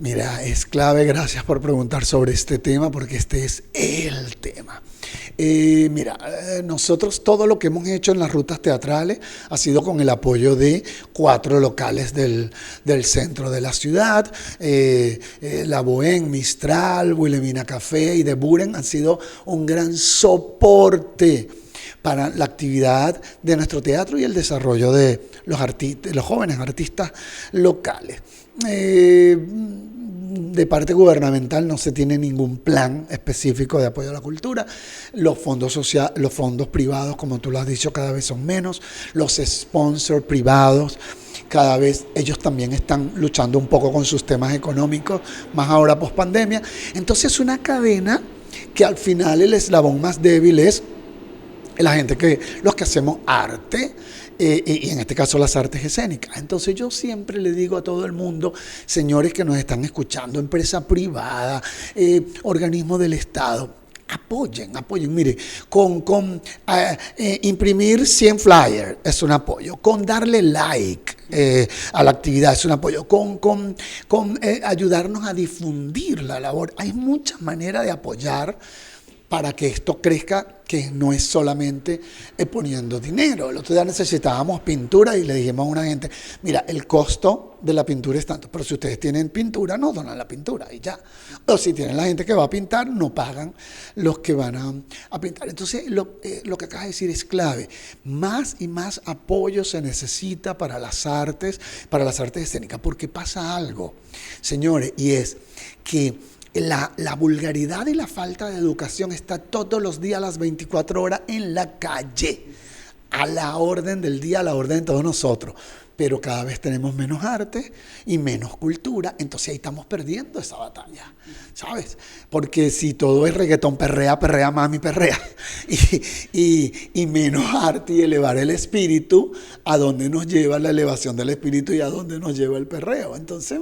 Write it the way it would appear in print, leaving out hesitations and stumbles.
Mira, es clave, gracias por preguntar sobre este tema, porque este es el tema. Mira, nosotros todo lo que hemos hecho en las rutas teatrales ha sido con el apoyo de cuatro locales del centro de la ciudad. La Bohème, Mistral, Wilhelmina Café y The Buren han sido un gran soporte para la actividad de nuestro teatro y el desarrollo de los jóvenes artistas locales. De parte gubernamental no se tiene ningún plan específico de apoyo a la cultura. Los fondos privados, como tú lo has dicho, cada vez son menos. Los sponsors privados, cada vez ellos también están luchando un poco con sus temas económicos, más ahora post pandemia. Entonces es una cadena que al final el eslabón más débil es la gente los que hacemos arte, y en este caso las artes escénicas. Entonces yo siempre le digo a todo el mundo, señores que nos están escuchando, empresa privada, organismo del Estado, apoyen, mire, imprimir 100 flyers es un apoyo, con darle like a la actividad es un apoyo, con ayudarnos a difundir la labor. Hay muchas maneras de apoyar para que esto crezca, que no es solamente poniendo dinero. El otro día necesitábamos pintura y le dijimos a una gente, mira, el costo de la pintura es tanto, pero si ustedes tienen pintura, no donan la pintura y ya. O si tienen la gente que va a pintar, no pagan los que van a pintar. Entonces, lo que acabas de decir es clave. Más y más apoyo se necesita para las artes escénicas, porque pasa algo, señores, y es que la vulgaridad y la falta de educación está todos los días a las 24 horas en la calle, a la orden del día, a la orden de todos nosotros. Pero cada vez tenemos menos arte y menos cultura, entonces ahí estamos perdiendo esa batalla, ¿sabes? Porque si todo es reggaetón, perrea, perrea, mami, perrea, y menos arte y elevar el espíritu, ¿a dónde nos lleva la elevación del espíritu y a dónde nos lleva el perreo? Entonces